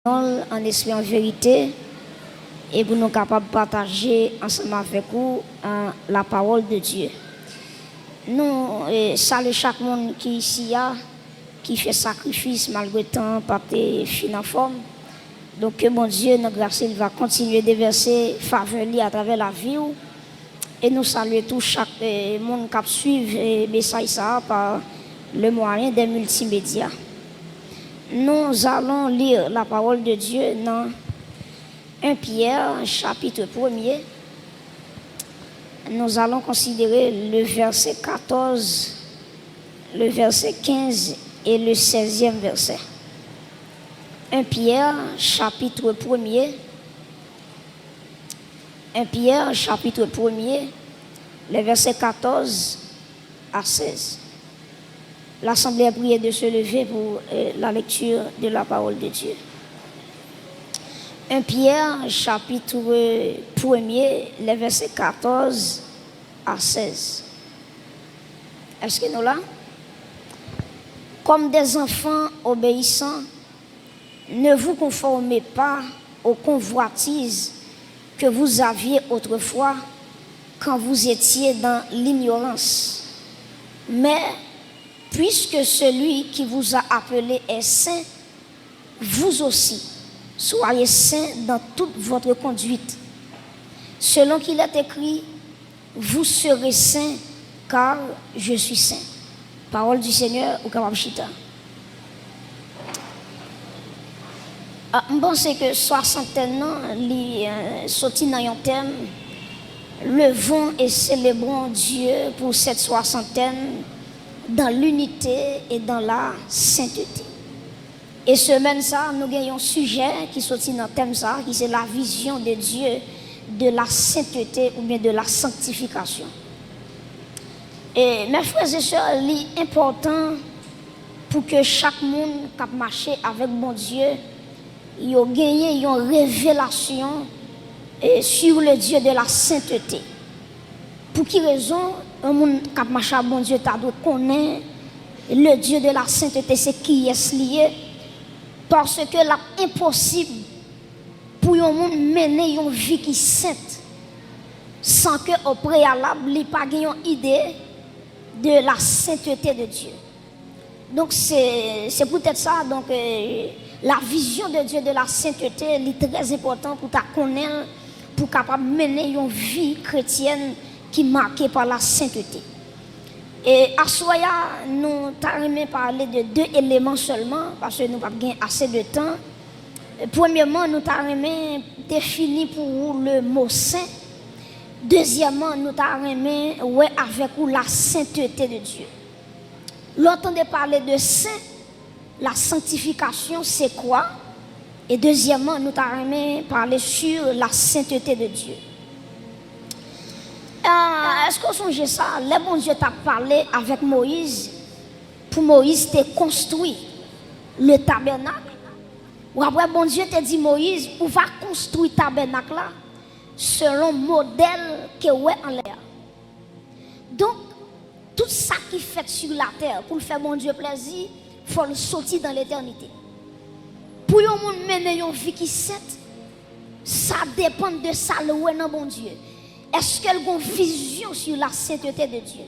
en esprit en vérité et pour nous capables de partager ensemble avec vous la parole de Dieu. Nous saluons chaque monde qui est ici, qui fait sacrifice malgré le temps, pas fin en forme. Donc que mon Dieu, notre grâce, il va continuer de verser faveur à travers la vie. Et nous saluons tous chaque monde qui suit le message par le moyen des multimédias. Nous allons lire la parole de Dieu dans 1 Pierre, chapitre 1er. Nous allons considérer le verset 14, le verset 15 et le 16e verset. 1 Pierre, chapitre 1er. 1 Pierre, chapitre 1er, les versets 14 à 16. L'Assemblée a prié de se lever pour la lecture de la parole de Dieu. 1 Pierre, chapitre 1er, les versets 14 à 16. Est-ce que nous là? Comme des enfants obéissants, ne vous conformez pas aux convoitises que vous aviez autrefois quand vous étiez dans l'ignorance. Mais puisque celui qui vous a appelé est saint, vous aussi, soyez saints dans toute votre conduite. Selon qu'il est écrit, vous serez saints, car je suis saint. Parole du Seigneur au Kababchita. Je pense que 60 ans, sorti dans un thème, levons et célébrons Dieu pour cette soixantaine dans l'unité et dans la sainteté. Et semaine ça, nous avons un sujet qui sortit dans le thème ça, qui c'est la vision de Dieu de la sainteté ou bien de la sanctification. Et mes frères et sœurs, c'est important pour que chaque monde qui marche avec mon Dieu, il a gagné une révélation sur le Dieu de la sainteté. Pour quelle raison un monde qui marche avec mon Dieu doit connaître le Dieu de la sainteté, c'est qui est lié? Parce que c'est impossible pour un monde mener une vie qui est sainte sans qu'au préalable, il n'ait pas une idée de la sainteté de Dieu. Donc c'est peut-être ça. Donc la vision de Dieu de la sainteté est très importante pour connaître, pour capable mener une vie chrétienne qui est marquée par la sainteté. Et à Soya, nous allons parler de deux éléments seulement, parce que nous n'avons pas assez de temps. Premièrement, nous allons définir pour vous le mot saint. Deuxièmement, nous allons avec vous la sainteté de Dieu. L'entendez parler de saint, la sanctification, c'est quoi? Et deuxièmement, nous allons parler sur la sainteté de Dieu. Est-ce que vous songez ça? Le bon Dieu t'a parlé avec Moïse. Pour Moïse, t'es construit le tabernacle. Ou après, bon Dieu t'a dit Moïse, on va construire le tabernacle là selon le modèle que ouais en l'air. Donc, tout ça qui fait sur la terre, pour le faire mon Dieu plaisir, il faut le sortir dans l'éternité. Pour un monde mener une vie qui est sainte, ça dépend de ça le ouais dans bon Dieu. Est-ce qu'elle a une vision sur la sainteté de Dieu?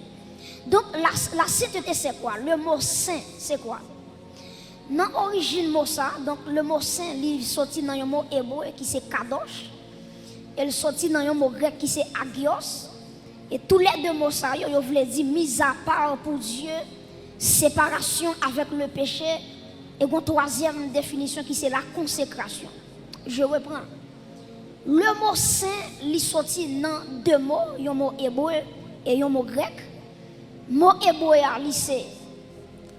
Donc, la sainteté, c'est quoi? Le mot saint, c'est quoi? Dans l'origine mot ça, donc le mot saint, il sorti dans un mot hébreu qui c'est kadosh. Il sorti dans un mot grec qui c'est agios. Et tous les deux mots ça, ils voulaient dire mise à part pour Dieu, séparation avec le péché. Et une troisième définition qui c'est la consécration. Je reprends. Le mot saint, il sorti dans deux mots, un mot hébreu et un mot grec. Le mot hébreu, c'est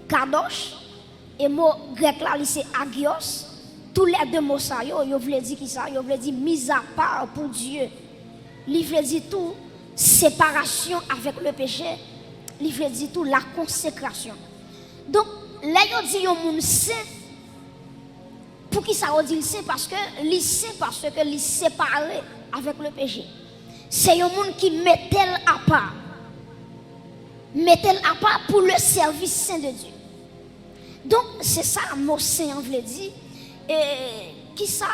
kadosh, et le mot grec, c'est agios. Tous les deux mots, ça, ils voulaient dire qui ça? Ils voulaient dire mise à part pour Dieu. Ils voulaient dire tout, séparation avec le péché. Ils voulaient dire tout, la consécration. Donc, là, ils disent un monde saint. Pour qui ça dit saint? Parce que il saint parce que il séparé avec le péché. C'est un monde qui met-elle à part. Met-elle à part pour le service saint de Dieu. Donc, c'est ça, mot saint, on veut dire. Et qui ça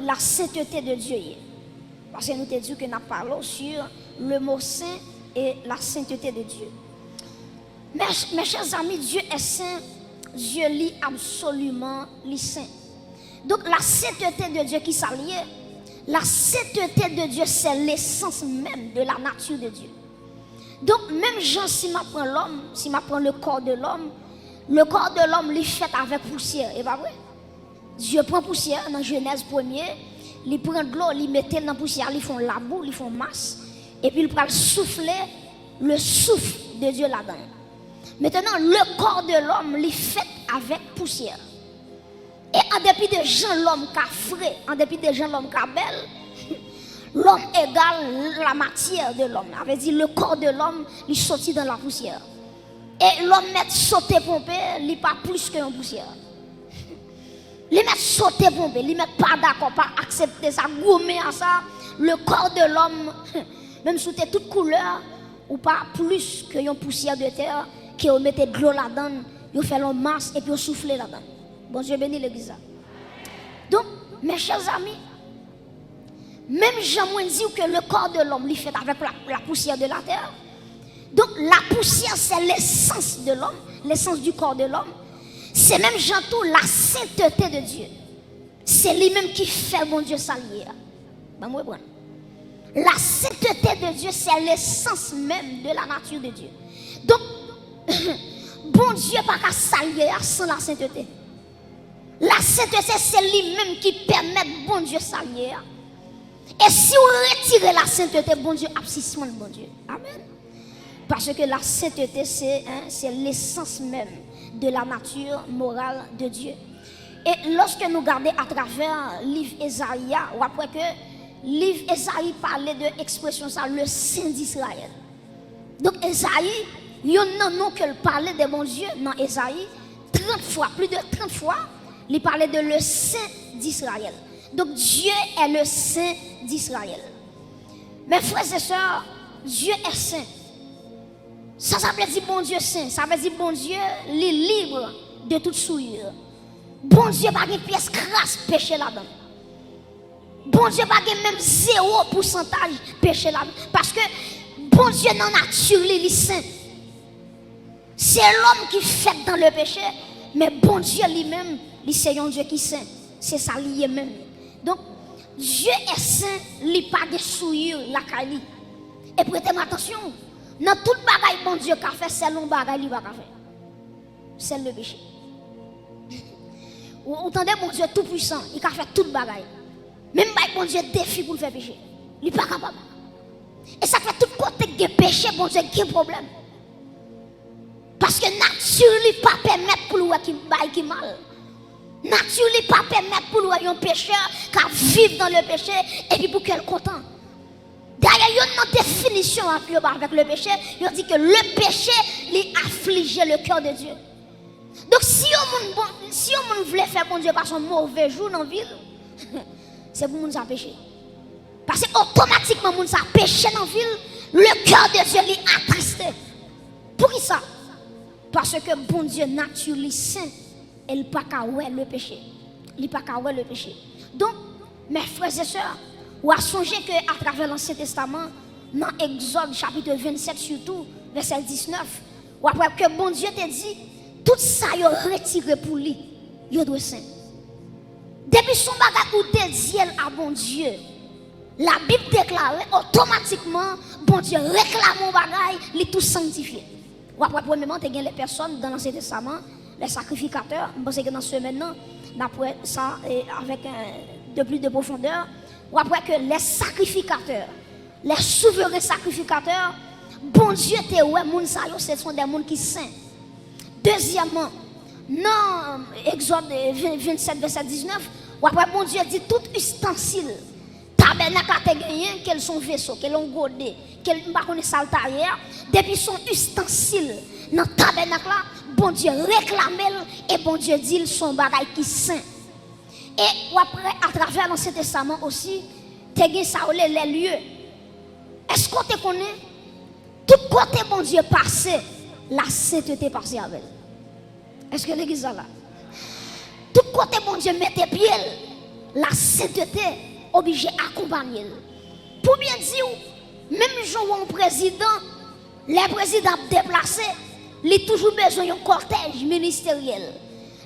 la sainteté de Dieu est? Parce que nous t'ai dit que nous parlons sur le mot saint et la sainteté de Dieu. Mes chers amis, Dieu est saint, Dieu est absolument saint. Donc la sainteté de Dieu qui s'allie, la sainteté de Dieu c'est l'essence même de la nature de Dieu. Donc même Jean, si m'apprend l'homme, si m'apprend le corps de l'homme est fait avec poussière, et pas vrai? Dieu prend poussière dans Genèse 1er, il prend de l'eau, il met dans la poussière, ils font la boue, ils font masse, et puis il prend souffler le souffle de Dieu là-dedans. Maintenant, le corps de l'homme est fait avec poussière. Et en dépit de gens l'homme qui a frais, en dépit de gens l'homme qui a belle, l'homme égale la matière de l'homme. Ça veut dire le corps de l'homme, il sortit dans la poussière. Et l'homme met sauter pompé, il n'est pas plus qu'une poussière. Il met sauter pompé, il met pas d'accord, pas accepter ça, gommer à ça. Le corps de l'homme, même sous toute couleur, ou pas plus qu'une poussière de terre, qui on mette de l'eau là-dedans, on fait l'eau masse et puis on souffle là-dedans. Bon Dieu bénit l'église. Donc, mes chers amis, même Jean dit que le corps de l'homme est fait avec la poussière de la terre. Donc, la poussière, c'est l'essence de l'homme, l'essence du corps de l'homme. C'est même Jean tout la sainteté de Dieu. C'est lui-même qui fait mon Dieu s'allier. La sainteté de Dieu, c'est l'essence même de la nature de Dieu. Donc, bon Dieu pas qu'à s'allier sans la sainteté. La sainteté, c'est lui-même qui permet bon Dieu s'allier. Et si vous retirez la sainteté, bon Dieu, abscissement de bon Dieu. Amen. Parce que la sainteté, c'est l'essence même de la nature morale de Dieu. Et lorsque nous regardons à travers le livre Ésaïe, on voit que le livre Ésaïe parlait de l'expression ça, le Saint d'Israël. Donc Ésaïe, il y a un nom que parlait de mon Dieu dans Ésaïe, 30 fois, plus de 30 fois, il parlait de le Saint d'Israël. Donc Dieu est le Saint d'Israël. Mes frères et sœurs, Dieu est saint. Ça veut dire bon Dieu saint. Ça veut dire bon Dieu est libre de toute souillure. Bon Dieu n'a pas une pièce crasse péché là-dedans. Bon Dieu n'a pas même 0% péché là-dedans. Parce que bon Dieu dans la nature, il est saint. C'est l'homme qui fait dans le péché. Mais bon Dieu lui-même, c'est un Dieu qui est saint. C'est ça lié même. Donc, Dieu est saint, il n'a pas de souillure, la cali. Et prêtez-moi attention, dans tout le bagage bon Dieu qu'a fait, c'est le bagage qu'il va faire. C'est le péché. Vous entendez, bon Dieu tout puissant, il a fait tout le bagage. Même bon Dieu défi pour le faire pécher. Il n'est pas capable. Et ça fait tout côté de péché, bon Dieu, qui a un problème. Parce que nature ne pas permettre pour lui qui mal. Nature ne pas permettre pour lui un pécheur qui vivre dans le péché et puis pour qu'elle content. D'ailleurs, il y a une définition avec le péché. Il dit que le péché lui afflige le cœur de Dieu. Donc si on voulait faire bon Dieu par son mauvais jour dans la ville, c'est pour nous ça péché. Parce que automatiquement nous ça péché dans la ville, le cœur de Dieu lui attristé. Pour qui ça? Parce que bon Dieu naturellement saint, il pas qu'à le péché. Il pas qu'à le péché. Donc mes frères et sœurs, ou à songer qu'à travers l'Ancien Testament, dans Exode chapitre 27 surtout, verset 19, ou après que bon Dieu te dit, tout ça il retiré pour lui, il doit saint. Depuis son bagage ou te dit à bon Dieu, la Bible déclare automatiquement, bon Dieu réclame mon bagage, il est tout sanctifié. Ou après premièrement, tu as les personnes dans l'Ancien Testament, les sacrificateurs, je pense que dans ce maintenant, d'après ça, avec de plus de profondeur, ou après que les sacrificateurs, les souverains sacrificateurs, bon Dieu te ouais, ce sont des gens qui sont saints. Deuxièmement, dans Exode 27, verset 19, ou après bon Dieu dit tout ustensile, tabernacle a gagné, quels sont vaisseaux, quels ont godé, quels sont saltaires, depuis son ustensile, dans le tabernacle là, bon Dieu réclame et bon Dieu dit ils sont bagailles qui saint. Et après, à travers l'Ancien Testament aussi, tu as ça les lieux. Est-ce qu'on te connaît? Tout côté bon Dieu passé, la sainteté passée avec. Est-ce que l'église est là? Tout côté bon Dieu met tes pieds, la sainteté obligée d'accompagner. Pour bien dire, même Jean un président, les présidents déplacés, il a toujours besoin d'un cortège ministériel.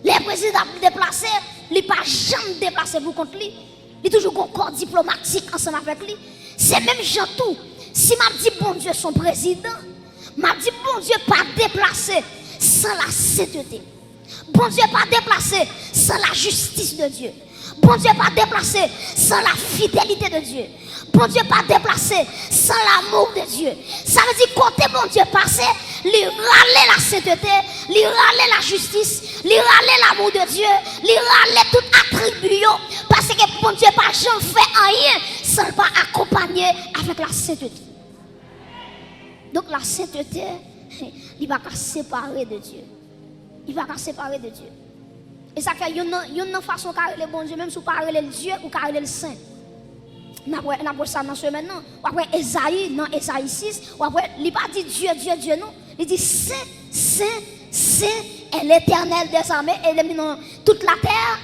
Les présidents déplacés, il n'a pas jamais déplacé pour contre lui. Il a toujours un corps diplomatique ensemble avec lui. C'est même Jean tout. Si m'a dit bon Dieu son président, m'a dit bon Dieu pas déplacé sans la sainteté. Bon Dieu pas déplacé sans la justice de Dieu. Bon Dieu pas déplacé sans la fidélité de Dieu. Bon Dieu pas déplacé sans l'amour de Dieu. Ça veut dire côté bon Dieu passé, lui râler la sainteté, lui râler la justice, lui râler l'amour de Dieu, lui râler tout attribut parce que bon Dieu pas jamais fait rien sans pas accompagner avec la sainteté. Donc la sainteté, il va pas séparer de Dieu. Il va pas séparer de Dieu. Et ça fait une façon car le bon Dieu même sous parler le Dieu ou car le saint. N'a pas ça dans ce maintenant. Ou après Esaïe dans Esaïe 6, ou après il pas dit Dieu non, il dit saint est l'Éternel des armées et il dans toute la terre.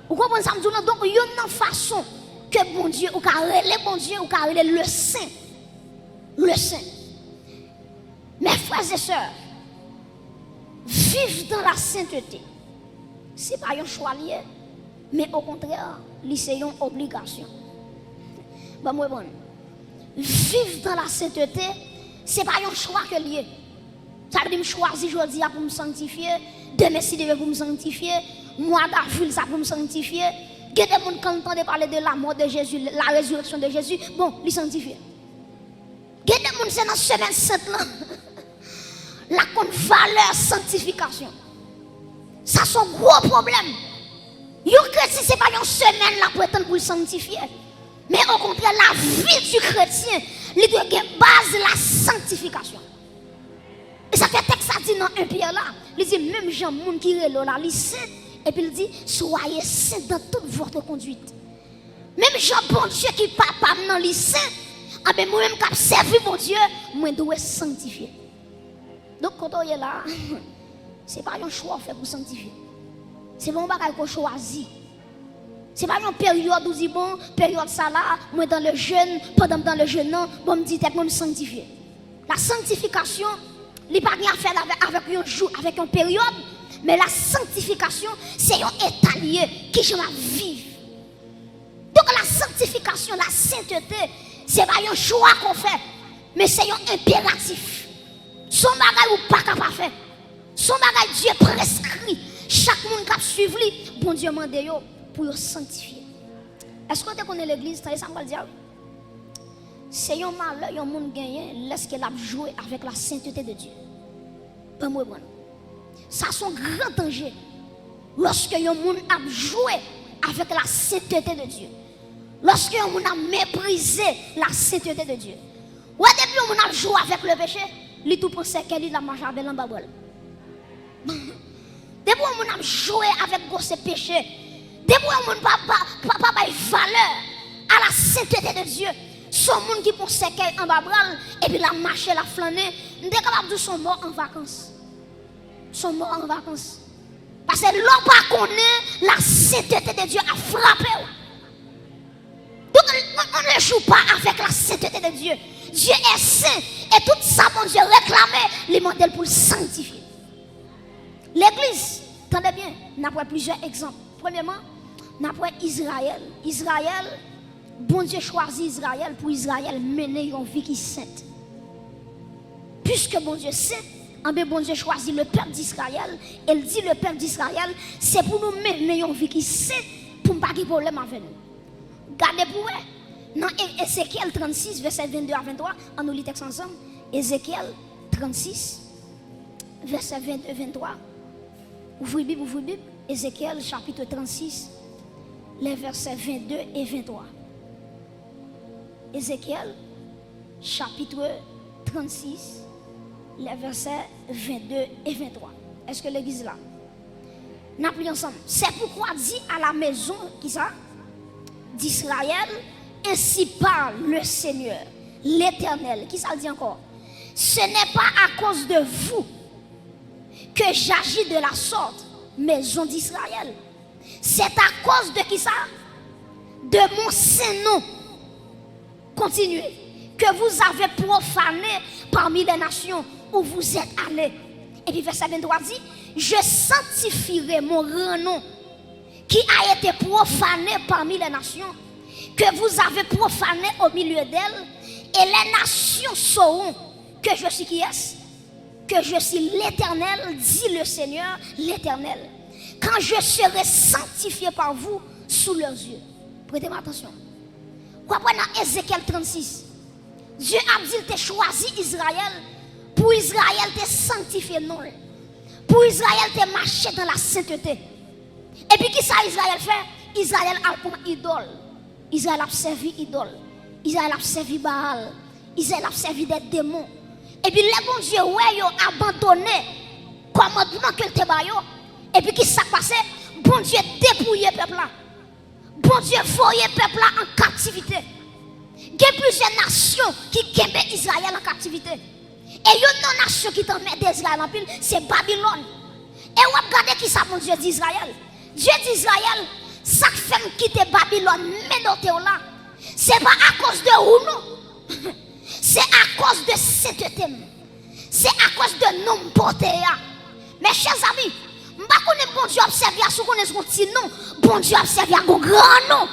Vous comprenez ça? Donc il y a une façon que bon Dieu ou car le bon Dieu ou car le saint. Le saint. Mes frères et sœurs, vivre dans la sainteté. Ce n'est pas un choix lié, mais au contraire, c'est une obligation. Bon, vivre dans la sainteté, ce n'est pas un choix que lié. Ça veut dire que je choisis aujourd'hui pour me sanctifier, demain si Dieu pour me sanctifier, moi d'avril ça pour me sanctifier. Il y a des gens qui entendent parler de la mort de Jésus, la résurrection de Jésus, bon, les sanctifier. Il y a des gens qui sont dans la semaine sainte là. La valeur sanctification. Ça c'est un gros problème. Yo chrétien c'est pas une semaine là pour être pour sanctifier. Mais au contraire la vie du chrétien, il doit avoir base la sanctification. Et ça fait texte ça dit dans 1 Pierre là, il dit même gens monde qui relo là, il saint et puis il dit soyez saints dans toute votre conduite. Même gens bon Dieu qui papa dans li saint, ah ben moi même qui servi mon Dieu, moi dois sanctifier. Donc quand on est là, ce n'est pas un choix fait pour sanctifier. C'est pas un bagage qu'on choisit. Ce n'est pas une période où on dit bon, période ça là, moi dans le jeûne, pendant dans le jeûne, non, bon me dit moi me sanctifier. La sanctification, il n'y a pas rien à faire avec un jour, avec une période, mais la sanctification, c'est un état lié qui je vais vivre. Donc la sanctification, la sainteté, ce n'est pas un choix qu'on fait, mais c'est un impératif. Son bagage ou pas capable faire. Son bagage Dieu prescrit. Chaque monde qui suit lui, bon Dieu mande yo pour sanctifier. Est-ce que tu connais l'église? Ça me dire. C'est un malheur, un monde gagné, laisse qu'il a joué avec la sainteté de Dieu. Pas moi bon. Ça c'est un grand danger. Lorsque un monde a joué avec la sainteté de Dieu. Lorsque un monde a méprisé la sainteté de Dieu. Ou depuis un monde a joué avec le péché. Lui tout pensait qu'elle a mangé avec l'embabol. Depuis on a joué avec ce péché. Depuis on n'a pas valeur à la sainteté de Dieu. Son monde qui pensait qu'elle en babral et puis la marché, la flâner, nous sommes capables de son mort en vacances. Son mort en vacances. Parce que l'homme pas connaît la sainteté de Dieu a frappé. Donc on ne joue pas avec la sainteté de Dieu. Dieu est saint. Et tout ça, mon Dieu réclamait les modèles pour le sanctifier. L'église, attendez bien, nous avons plusieurs exemples. Premièrement, nous avons Israël. Israël, bon Dieu choisit Israël pour Israël mener une vie qui est sainte. Puisque bon Dieu est saint, bon Dieu choisit le peuple d'Israël. Elle dit le peuple d'Israël, c'est pour nous mener une vie qui est sainte pour ne pas avoir de problème avec nous. Gardez pour vous. Dans Ézéchiel 36, verset 22 à 23, on nous lit texte ensemble. Ézéchiel 36, verset 22 à 23. Ouvrez Bible, ouvrez Bible. Ézéchiel chapitre 36, les versets 22 et 23. Ézéchiel chapitre 36, les versets 22 et 23. Est-ce que l'église est là? Nous appelons ensemble. C'est pourquoi dit à la maison, qui ça? D'Israël, ainsi parle le Seigneur, l'Éternel. Qui ça dit encore? Ce n'est pas à cause de vous que j'agis de la sorte, maison d'Israël. C'est à cause de qui ça? De mon Saint-Nom. Continuez. Que vous avez profané parmi les nations où vous êtes allés. Et puis verset 23 dit, je sanctifierai mon grand nom qui a été profané parmi les nations, que vous avez profané au milieu d'elles, et les nations sauront que je suis qui est-ce? Que je suis l'Éternel, dit le Seigneur, l'Éternel. Quand je serai sanctifié par vous sous leurs yeux. Prêtez-moi attention. Quoi dans Ézéchiel 36? Dieu a dit qu'il t'a choisi Israël. Pour Israël, t'es sanctifié non. Pour Israël, t'es marché dans la sainteté. Et puis, qui ça Israël fait? Israël a pour idole. Israël a servi idole. Israël a servi Baal. Israël a servi des démons. Et puis, les bons dieux, ouais, ils ont abandonné le commandement que te baillé. Et puis, qui s'est passé? Bon Dieu dépouillé le peuple là. Bon Dieu voyé le peuple là en captivité. Il y a plusieurs nations qui gardent Israël en captivité. Et il y a une nation qui t'en met d'Israël en pile, c'est Babylone. Et vous regardez qui ça, mon Dieu d'Israël. Dieu d'Israël, ça fait quitter Babylone, mais dans là. C'est pas à cause de vous, non. C'est à cause de cette thème. C'est à cause de nom porté. Mes chers amis, je ne sais pas bon Dieu observe à ce qu'on est son petit nom. Bon Dieu observe à un grand nom.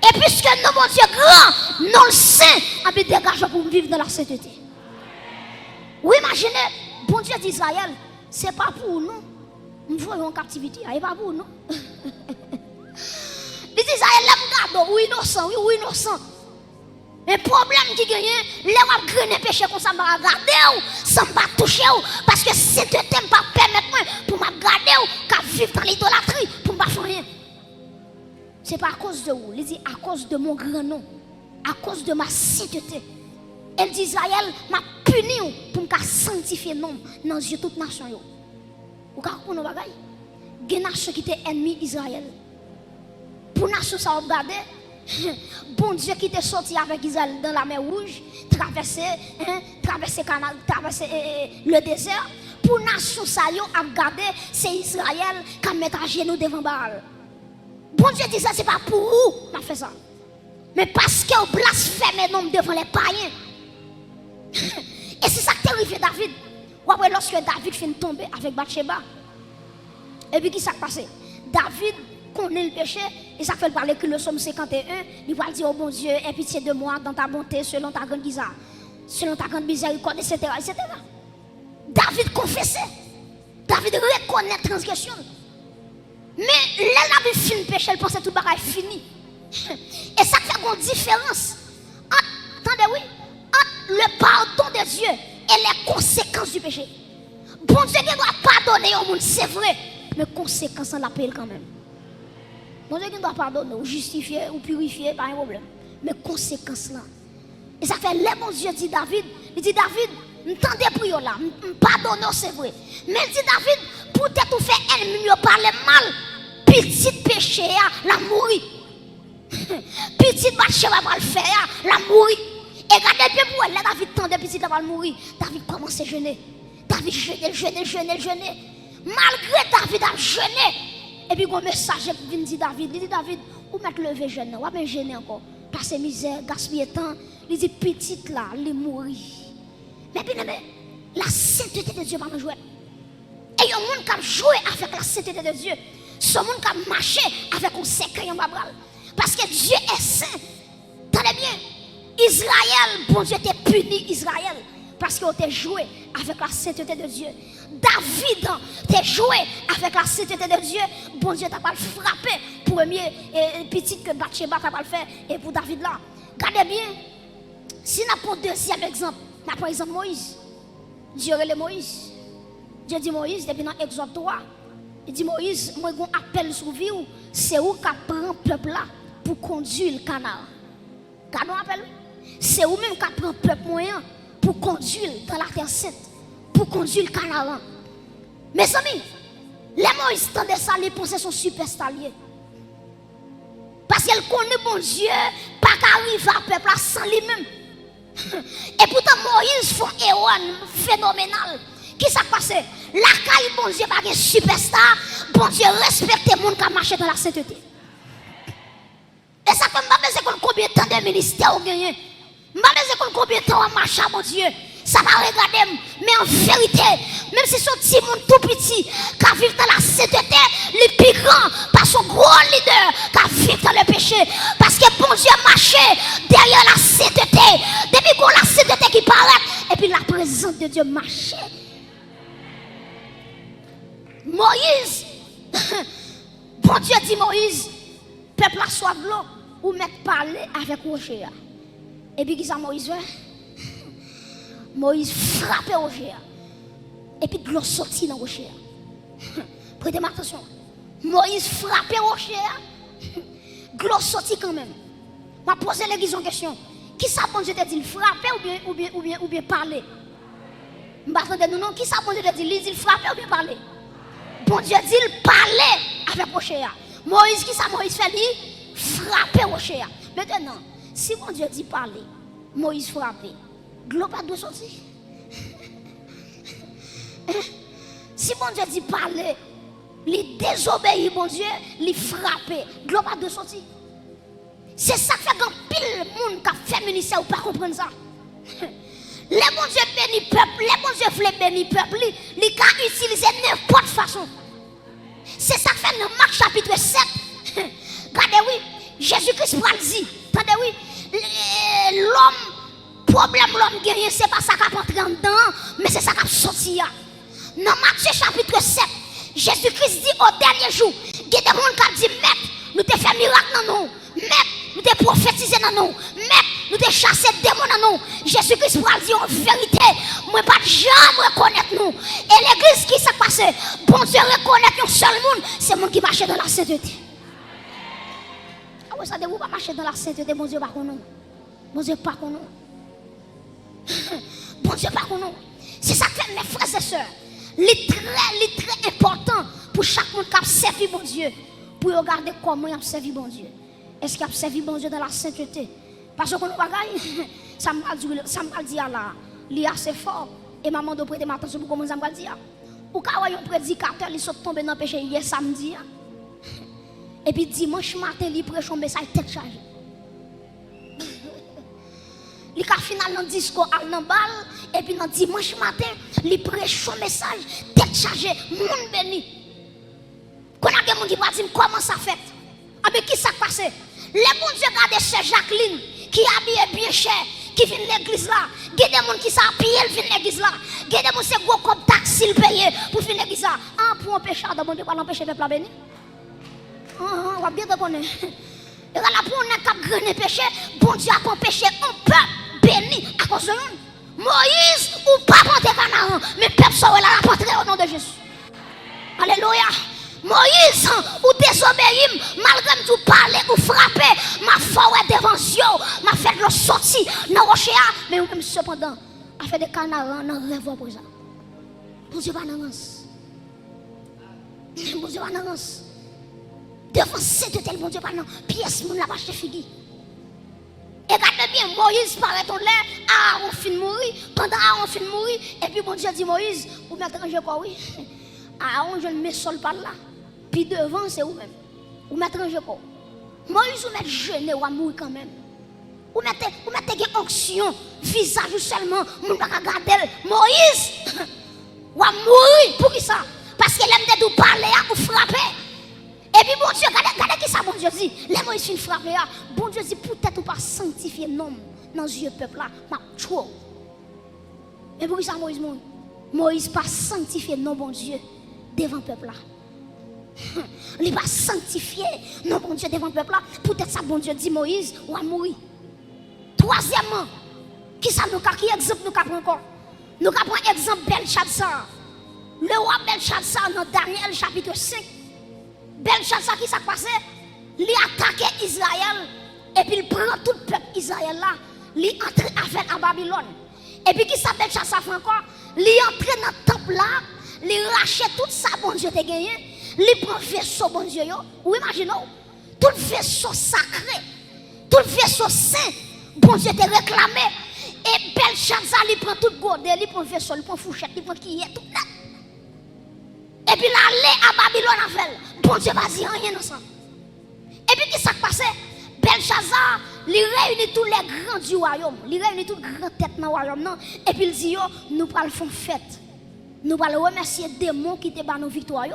Et puisque nous, mon Dieu grand, non le saint, on peut dégager pour vivre dans la sainteté. Oui, imaginez, bon Dieu d'Israël, ce n'est pas pour nous. Nous voyons en captivité, ce n'est pas pour nous. Les Israël, là, oui, innocent, oui, innocent. Mais le problème qui gagne, les gens qui grainer péché comme ça, je vais regarder, sans me toucher, parce que c'est un thème pas permettre moi pour me regarder, qu'à vivre dans l'idolâtrie, pour ne pas faire rien. Ce n'est pas à cause de vous, il dit à cause de mon grand nom, à cause de ma sainteté. Elle dit Israël m'a puni pour me sanctifier nom dans les yeux de toute nation. Vous comprenez nos bagailles? Il y a une nation qui était ennemi Israël. Pour nation ça regarder, bon Dieu qui était sorti avec Israël dans la mer Rouge, traverser le désert. Pour nation ça a regardé, c'est Israël qui a mis à genoux devant Baal. Bon Dieu dit ça, c'est pas pour vous qu'on fait ça. Mais parce que vous blasphémez nom devant les païens. Et c'est ça qui est arrivé David. Ouais, lorsque David finit de tomber avec Bathsheba. Et puis qui s'est passé? David connaît le péché. Et ça fait parler que le psaume 51. Il va dire, oh bon Dieu, aie pitié de moi dans ta bonté, selon ta grande misère. Selon ta grande miséricorde, etc. etc. David confessait. David reconnaît la transgression. Mais là, David finit le péché, il pensait tout le bagage fini. Et ça fait une différence. Attendez, oui. Le pardon de Dieu et les conséquences du péché. Bon Dieu qui doit pardonner au monde, c'est vrai, mais conséquences on l'appelle quand même. Bon Dieu qui doit pardonner, ou justifier, ou purifier, pas un problème. Mais conséquences là. Et ça fait les bon Dieu dit David, il dit David, m'tendez pour là, pardonner c'est vrai. Mais il dit David, pour tout faire ennemi, parler mal, petit péché la mourir. Petit péché va le faire, la mourir. Et regardez bien pour elle, là, David tendait petit là va mourir. David commence à jeûner. David jeûner. Malgré David a jeûné. Et puis, un message qui vient dire David, il dit David, où mettre lever jeûne, ou bien jeûner encore. Passer misère, gaspiller temps. Il dit petite là, il mourir. Mais bien aimé, la sainteté de Dieu va me jouer. Et il y a un monde qui a joué avec la sainteté de Dieu. Ce monde qui a marché avec un secret en babral. Parce que Dieu est saint. Tenez bien. Israël, bon Dieu t'a puni Israël parce qu'il t'a joué avec la sainteté de Dieu. David t'a joué avec la sainteté de Dieu. Bon Dieu t'a pas frappé. Premier petit que Bathsheba t'a pas le fait. Et pour David là, regardez bien. Si nous prenons deuxième exemple, nous prenons exemple Moïse. Dieu relève Moïse. Dieu dit Moïse, depuis dans Exode 3, il dit Moïse, moi j'ai un appel sur vous, c'est où qui prend le peuple là pour conduire le canal. Gardons appel. C'est vous-même qui prend le peuple moyen pour conduire dans la terre sainte, pour conduire le canal. Mes amis, les Moïse tendent ça, les pensées sont super staliers. Parce qu'elle connaît bon Dieu, pas qu'arriver à peuple sans lui-même. Et pourtant Moïse fait un héros phénoménal Qui ça passe? La caille, bon Dieu, pas un superstar. Bon Dieu, respecte les gens qui marchent dans la sainteté. Et ça fait combien de temps de ministère vous gagnez? Combien de temps on marche, mon Dieu? Ça va regarder, mais en vérité, même si son petit monde tout petit, qui vit dans la sainteté, les plus grands, par son gros leader, qui vit dans le péché. Parce que bon Dieu marché derrière la sainteté. Depuis qu'on la sainteté qui paraît, et puis la présence de Dieu marchait. Moïse, bon Dieu dit Moïse, peuple a soif de l'eau, ou mettre parler avec Rocher. Et puis, qui ça Moïse fait? Moïse frappe Rocher. Et puis, de l'eau sortit dans Rocher. Prêtez attention. Moïse frappe Rocher. De l'eau sortit quand même. Je vais poser l'église en question. Qui ça bon Dieu te dit frapper ou bien parler? Je vais attendre non. Qui ça bon Dieu te dit frapper ou bien parler? Bon Dieu dit parler avec Rocher. Moïse, qui ça Moïse fait? Frapper Rocher. Maintenant, si mon Dieu dit parler, Moïse frappé, l'eau pas de sortir. Si mon Dieu dit parler, il désobéit, mon Dieu, il frappe, l'eau pas de sortir. C'est ça qui fait qu'un pile monde qui a fait ministère ou pas comprendre ça. Les bon Dieu béni peuple, les bon Dieu voulait bénir peuple, il a utilisé n'importe façon. C'est ça qui fait dans Marc chapitre 7. Regardez, oui, Jésus-Christ prend dit, attendez, oui, l'homme gagné, c'est pas ça qui a entré en dedans, mais c'est ça qui a sorti. Dans Matthieu chapitre 7, Jésus-Christ dit au dernier jour, il y a des gens qui ont dit, Maître, nous te fait miracle dans nous, Maître, nous te prophétisé dans nous, Maître, nous te chassé démons dans nous. Jésus-Christ va dire en vérité, moi pas jamais reconnaître nous. Et l'église qui s'est passée, bon Dieu reconnaître un seul monde, c'est le monde qui marche dans la sainteté. Ah oui, ça ne vous pas marcher dans la sainteté, bon Dieu pas qu'on nous. Bon Dieu pas qu'on nous. Bon Dieu pas qu'on nous. C'est ça que mes frères et sœurs. C'est très important pour chaque monde qui a servi bon Dieu. Pour regarder comment il a servi bon Dieu. Est-ce qu'il a servi bon Dieu dans la sainteté? Parce que nous bagaille, ça m'a dit là, il est assez fort. Et maman doit prêter attention pour comment ça m'a dit. Ou quand un prédicateur, il sont tombé dans le péché hier samedi. Et puis dimanche matin, il prêche un message tête chargée. Il a finalement un discours à l'embal. Et puis dans dimanche matin, il prêche un message tête chargée, monde béni. Quand on a des gens qui vont dire comment ça fait. Mais qui ça passe? Les bons Dieu regardent Sœur Jacqueline, qui habille bien cher, qui vient de l'église là. Il y a des gens qui s'habillent, ils viennent de l'église là. Il y a des gens qui sont comme taxi payés pour venir de l'église là. Ah, pour un pécheur, bon Dieu, pas l'empêcher de peuple béni. On va bien reconnaître. Et là, pour un cap de péché, bon Dieu a empêché un peuple béni à cause de nous. Moïse, ou pas monter Canaan, mais peuple soit là, la au nom de Jésus. Alléluia. Moïse, ou désobéir, malgré tout parler ou frapper, ma forêt devant Dieu, m'a fait le sortir dans le rocher, mais même cependant, a fait des canards dans le rêve pour ça. Bon Dieu, pas d'avance. Bon Dieu, pas d'avance. Devant cette tel bon Dieu, pas d'avance. Pièce, mon la vache de figue. Et regardez bien, Moïse paraît en l'air, Aaron fin de mourir, pendant Aaron fin de mourir, et puis bon Dieu dit Moïse, vous m'étrangez quoi, oui? Aaron, je ne me sol pas là. Puis devant, c'est vous-même. Vous m'étrangez quoi? Moïse, vous mettez jeûner ou à mourir quand même. Vous mettez une onction, visage seulement, vous ne pouvez pas regarder. Moïse, ou à mourir, pour qui ça? Parce qu'il aime de parler ou frapper. Et puis bon Dieu, regardez qui ça, bon Dieu dit. Les Moïse finit frapper, bon Dieu dit, peut-être ou pas sanctifier l'homme dans les yeux peuple là, ma trop. Et pour qui ça, Moïse mourit? Moïse pas sanctifier non bon Dieu devant le peuple là. Il va sanctifier non bon Dieu devant le peuple là. Peut-être ça bon Dieu dit Moïse ou à mourir. Troisièmement, qui exemple nous avons encore? Nous avons exemple Belshazzar. Le roi Belshazzar dans Daniel chapitre 5. Belshazzar qui s'est passé? Il a attaqué Israël et puis il prend tout le peuple Israël là. Il entre avec à Babylone. Et puis qui s'appelle Belshazzar encore? Il entre dans le temple là. Il rachète tout ça, bon Dieu, te gagné. Il prend vaisseau, bon Dieu, ou imaginez, tout vaisseau sacré, tout vaisseau saint, bon Dieu, te réclamé. Et Belshazzar, il prend tout godé, il prend vaisseau, il prend fourchette, il prend qui est tout là. Et puis là, aller à Babylone a fait. Bon Dieu va dire rien dans ça. Et puis qui s'est passé? Belshazzar, il réunit tous les grands du royaume. Il réunit toutes les grandes têtes dans le royaume. Non? Et puis il dit, yo, nous allons faire fête. Nous allons remercier les démons qui te battent nos victoires.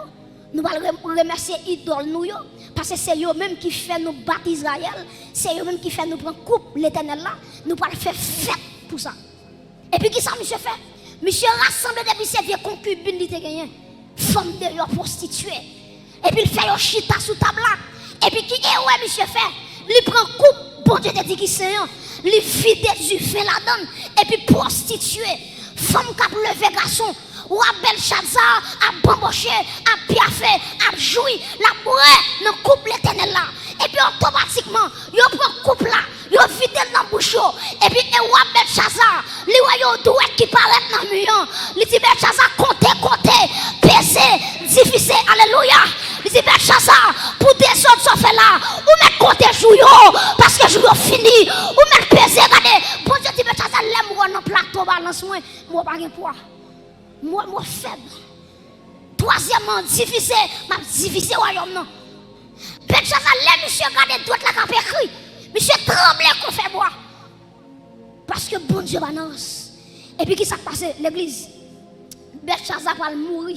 Nous allons remercier les idoles nous. Parce que c'est eux même qui fait nous battre Israël. C'est eux même qui fait nous prendre coupe l'éternel là. Nous allons faire fête pour ça. Et puis qui ça, monsieur fait? Monsieur rassemble depuis ses vieux concubines qui te gagnent. Femme de leur prostituée. Et puis il fait un chita sous table là. Et puis qui est ouais monsieur fait? Il prend coupe, bon Dieu te dit qui c'est un. Il vide du fait la donne. Et puis prostituée. Femme qui a levé garçon. Ou à Belshazzar, à bamboché, à piafé, à joui, la bourrée, dans coupe l'éternel là. Et puis automatiquement, il prend coupe là, il vide dans la bouche. Et puis, ou à Belshazzar, les royaumes doués qui paraissent dans le mur. Il dit Belshazzar, comptez, pesez, difficile, alléluia. Il dit Belshazzar, pour des autres sont fait là, ou mettre compter jouillot, parce que jouillot fini, ou mettre peser, regardez. Bon Dieu dit Belshazzar, l'aime dans le plateau, balance moi pas de poids. Moi faible. Troisièmement, difficile, m'a difficile royaume non. Belshazzar, les monsieur regardez droite la cap écrit. Monsieur tremble qu'on fait boire. Parce que bon Dieu balance. Et puis qui s'est passé l'église? Belshazzar va mourir.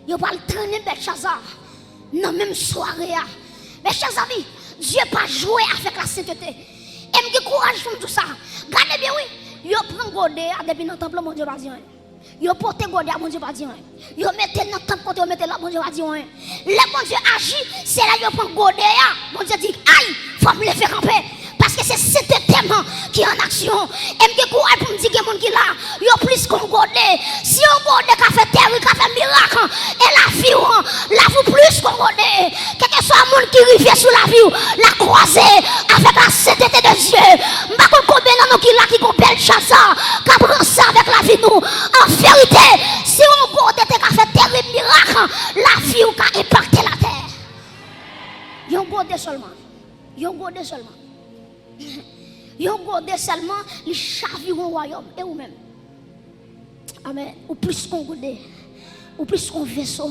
Il va le traîner Belshazzar. Non même soirée. Belshazzar dit, Dieu pas jouer avec la sainteté. Et me courage pour tout ça. Regardez bien oui. Il prend godé depuis dans le temple mon Dieu va dire. Yo porte godé à mon Dieu pas dire. Yo mettez dans temple côté mettez là mon Dieu va dire. Le bon Dieu agit, c'est là yo prend godé à. Mon Dieu dit aïe, faut me le faire camper parce que c'est cet thème qui est en action. Et me courage pour me dire que mon qui là, yo plus qu'on godé. Si on godé qu'a fait terre, qu'a fait miracle et la vie la vous plus qu'on godé. Quel que soit monde qui rivière sur la vie, la croiser avec la sainteté de Dieu. M'pa combien dans nous qui là qui qu'on Belshazzar, qu'a prend ça avec la vie nous. En vérité, si on godé qu'a fait terre et miracle, la vie ou qu'a impacté la terre. Yon godé seulement. Yon godé seulement. Yon godé seulement les chavires au royaume et ou même. Amen. Ou plus qu'on godé, ou plus qu'on vaisseau.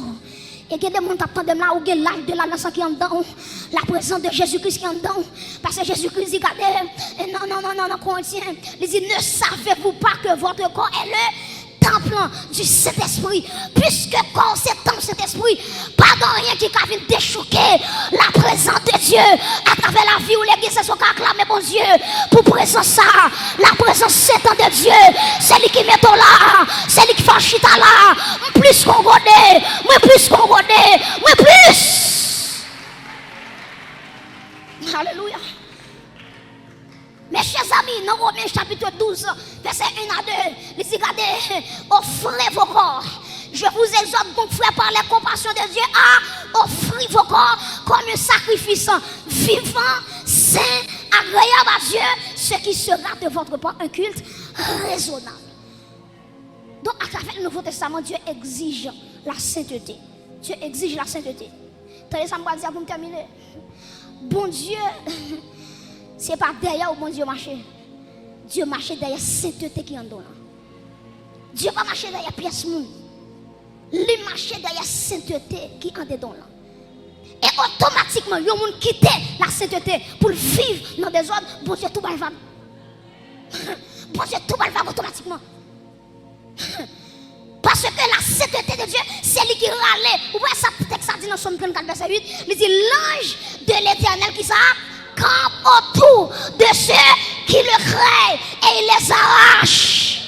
Et que des gens t'attendent là, ou que l'âge de la nation qui est en dedans, la présence de Jésus-Christ qui est en dedans. Parce que Jésus-Christ dit, regardez, non, Corinthiens, il dit, ne savez-vous pas que votre corps est le temple du Saint-Esprit? Puisque corps c'est temple Saint-Esprit, pas de rien qui va déchouquer la présence de Dieu à travers la vie où l'église se sont acclamés, bon Dieu, pour présence ça, la présence Satan de Dieu, c'est lui qui met là, c'est lui qui fait chita là, plus qu'on godé, moi plus qu'on godé, moi plus. Alléluia. Mes chers amis, dans Romains chapitre 12, verset 1 à 2, il dit, regardez, offrez vos corps. Je vous exhorte donc, frère, par la compassion de Dieu, à offrir vos corps comme un sacrifice vivant, saint, agréable à Dieu, ce qui sera de votre part un culte raisonnable. Donc, à travers le Nouveau Testament, Dieu exige la sainteté. Dieu exige la sainteté. Tenez, ça me va dire pour me terminer. Bon Dieu, c'est pas derrière où bon Dieu marche. Dieu marche derrière la sainteté qui est en dedans. Dieu va marcher derrière pièce moun. Il marche derrière la sainteté qui est en dedans. Et automatiquement, il y a monde quitter la sainteté pour vivre dans des ordres. Bon Dieu, tout va. Bon Dieu, tout va automatiquement. Parce que la sainteté de Dieu, c'est lui qui râle. Vous voyez ça, texte dit dans Somme 34, verset 8. Il dit l'ange de l'Éternel qui ça campe autour de ceux qui le craignent et il les arrache.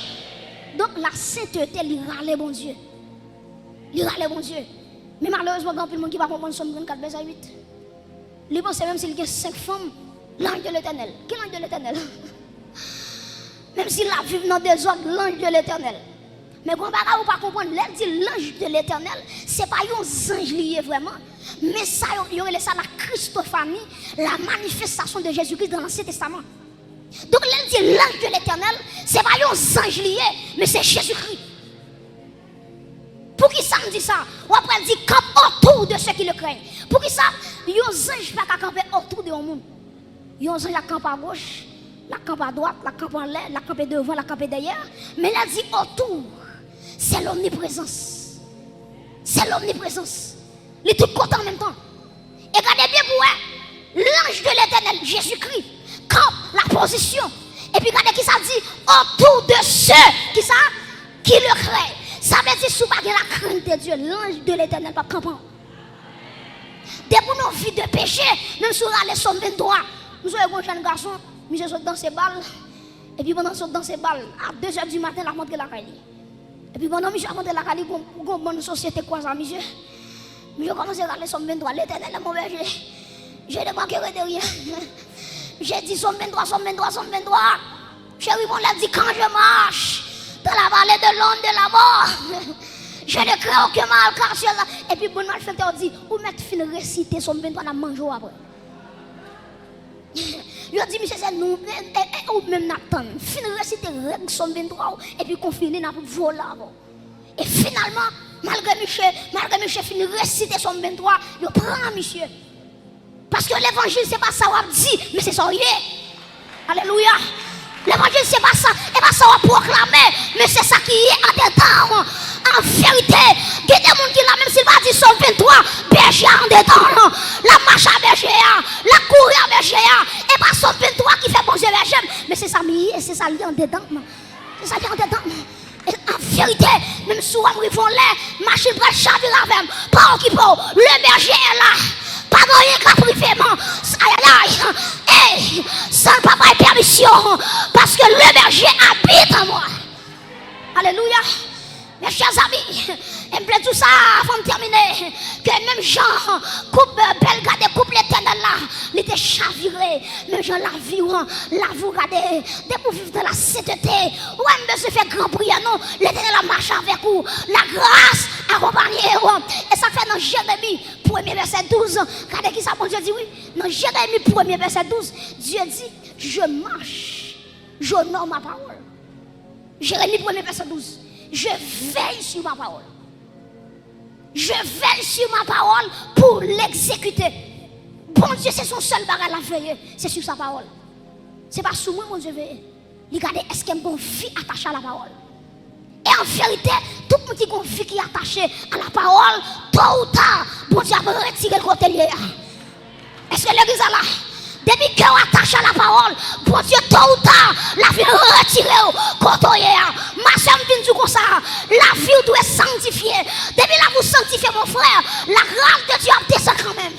Donc la sainteté, il râle bon Dieu. Il râle bon Dieu. Mais malheureusement, il y a plus de monde qui va comprendre Somme 34, verset 8. Il pense même s'il y a 5 femmes, l'ange de l'Éternel. Quel ange de l'Éternel? Même s'il a vécu dans des ordres, l'ange de l'Éternel. Mais quand on ne pas comprendre, l'ange de l'Éternel, ce n'est pas un ange lié vraiment. Mais ça, il y aurait ça la Christophanie, la manifestation de Jésus-Christ dans l'Ancien Testament. Donc, l'ange de l'Éternel, ce n'est pas un ange lié, mais c'est Jésus-Christ. Pour qui ça me dit ça? Ou après, il dit campe autour de ceux qui le craignent. Pour qui ça? Il y a un ange qui va camper autour de monde. Il y a un ange qui campe à gauche, la campe à droite, la campe en l'air, la campe devant, la campe derrière. Mais il a dit autour, c'est l'omniprésence. C'est l'omniprésence. Il est tout content en même temps. Et regardez bien pour l'ange de l'Éternel, Jésus-Christ, campe la position. Et puis regardez qui ça dit autour de ceux qui le créent. Ça veut dire sous pas la crainte de Dieu, l'ange de l'Éternel pas campant. Dès pour nos vies de péché, même si on a les sommes 23, nous sommes un jeune garçon, monsieur saute dans ses balles. Et puis pendant qu'il saute dans ses balles, à 2h du matin, il a montré la caille. Et puis pendant que monsieur a montré la caille, il y a une bonne société quoi ça, monsieur. Monsieur commence à regarder somme 23, l'Éternel est mon berger. J'ai débarqué de rien. J'ai dit somme 23, somme 23, somme 23. Chérie, on l'a dit quand je marche dans la vallée de l'ombre de la mort. Je ne crains aucun mal car c'est là. Et puis bon malfaiteur dit, ou mettre fin réciter somme 23 dans manger après. Il a dit, monsieur, c'est nous, ou même Nathan, fin réciter règle somme 23 et puis qu'on finit dans le vol là. Et finalement, malgré Michel finit réciter somme 23, il prend monsieur. Parce que l'évangile, c'est pas ça qu'on dit, mais c'est ça. Alléluia. L'évangile, c'est pas ça. Et pas ça qu'on proclame, mais c'est ça qui est en dedans. En vérité, il y a des gens qui là, même s'il va dire somme 23, berger en dedans. La marche à berger, la courir à berger. Et pas somme 23 qui fait bon Dieu berger. Mais c'est ça, c'est ça lié en dedans. C'est ça lié en dedans. En vérité, même si on arrive là, machine va chavirer avec pas qui peut. Le berger est là. Pas rien qu'à privément. Aïe aïe. Hey, sans papa et permission. Parce que le berger habite en moi. Alléluia. Mes chers amis, il me plaît tout ça avant de terminer. Que même Jean, coupe belle, regardez, coupe l'éternel là, il était chaviré. Même Jean, la vie, regardez, dès que vous vivez dans la sainteté, ouais, se fait grand prière, non, l'éternel a marché avec vous, la grâce accompagnée. Et ça fait dans Jérémie, 1er verset 12, regardez qui ça, bon Dieu dit oui, dans Jérémie, 1er verset 12, Dieu dit, je marche, j'honore ma parole. Jérémie, 1er verset 12. Je veille sur ma parole. Je veille sur ma parole pour l'exécuter. Bon Dieu, c'est son seul bagage à veiller. C'est sur sa parole. C'est pas sur moi, mon Dieu, veille. Regardez, est-ce qu'il y a une vie attachée à la parole? Et en vérité, tout le monde qui a une vie qui est attachée à la parole, tôt ou tard, bon Dieu va retirer le côté lié. Est-ce que l'église est là? Depuis qu'on attache à la parole, bon Dieu, tôt ou tard, la vie retirée quand on est. Ma soeur me dit comme ça, la vie doit être sanctifiée. Depuis là, vous sanctifiez mon frère, la grâce de Dieu a descend quand même.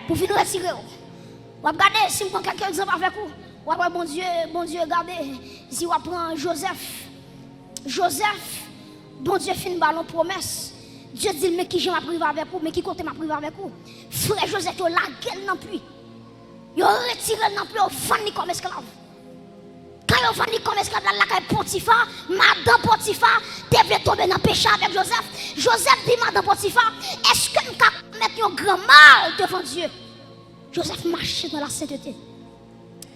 Pour venir retirer. Vous regardez, si vous prenez quelques exemples avec vous, vous regardez, bon Dieu, regardez, si vous prenez Joseph, bon Dieu fait une ballon promesse. Dieu dit, mais qui j'ai ma privé avec vous, mais qui compte ma privé avec vous. Frère Joseph, la gueule non plus. Ils ont retiré non plus, ils ont vendu comme esclave. Quand ils ont vendu comme esclave, la caille Potiphar, madame Potiphar, devait tomber dans le péché avec Joseph. Joseph dit, madame Potiphar, est-ce que nous pouvons mettre un grand mal devant Dieu? Joseph marchait dans la sainteté.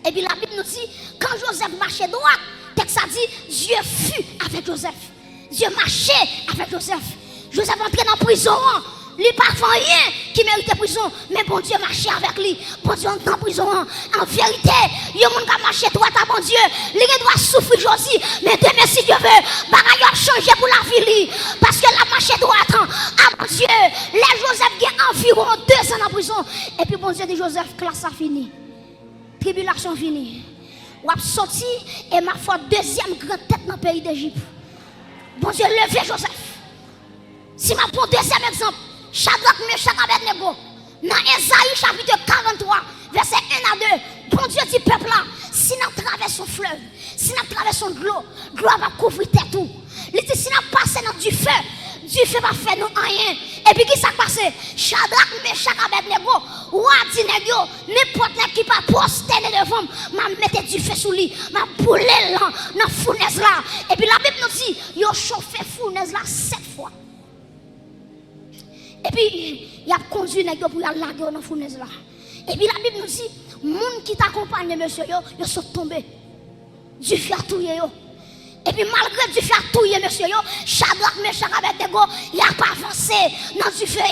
Et puis la Bible nous dit, quand Joseph marchait droit, texte ça dit, Dieu fut avec Joseph. Dieu marchait avec Joseph. Joseph entrait dans la prison. Il n'y a pas rien qui méritait prison, mais bon Dieu marchait avec lui. Bon Dieu entre en prison. En vérité, il y a des gens qui marchent droit à bon Dieu. Il doit souffrir aussi, mais demain si Dieu veut, il a changé pour la vie. Parce que la marche droite à bon Dieu. Les Joseph ont environ 2 ans en prison. Et puis bon Dieu dit Joseph, classe a fini. Tribulation finie. Ou a sorti et ma foi deuxième grande tête dans le pays d'Égypte. Bon Dieu, levez Joseph. Si ma prends deuxième exemple, Shadrach, Meshach, Abednego, dans Ésaïe chapitre 43, verset 1 à 2, bon Dieu dit peuple là, si nous traversons fleuve, si nous traversons l'eau, l'eau va couvrir tout. Il dit si nous passons dans du feu va faire nous rien. Et puis qui s'est passé? Shadrach, Meshach, Abednego, roi Dinego, n'importe qui pas prosterné devant, m'a mettre du feu sous lui, m'a boulé là, dans la fournaise là. Et puis la Bible nous dit, il a chauffé la fournaise là 7 fois. Et puis, il a conduit les gens pour aller laguer dans la fournaise là. Et puis, la Bible nous dit, les gens qui t'accompagnent, monsieur, ils sont tombés. Du feu a touillé. Et puis, malgré du feu a touillé, monsieur, Shadrach, Meshach, Abednego, il n'a pas avancé dans du feu.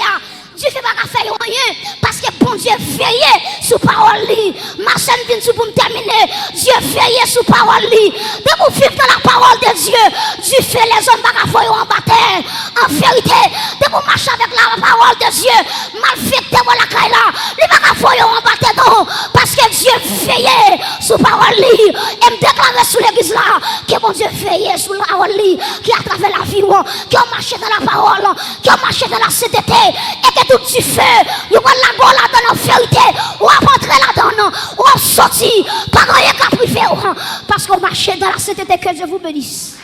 Dieu fait pas faire rien parce que bon Dieu veille sur parole li. Ma chaîne vient pour me terminer. Dieu veille sur parole li. De vous vivre dans la parole de Dieu, Dieu fait les hommes pas faire en bataille. En vérité, de vous marcher avec la parole de Dieu, mal fait de la caille là, il pas faire en bataille non parce que Dieu veille sur parole li et me déclarer sur l'église là que bon Dieu veille sur la parole li qui à travers la vie qui a marché dans la parole, qui a marché dans la sainteté et que tout tu fais, vous prenez la gola dans la vérité, ou à rentrer là-dedans, ou à sortir, pas rien qu'à priver, parce qu'on marche dans la sainteté, que Dieu vous bénisse.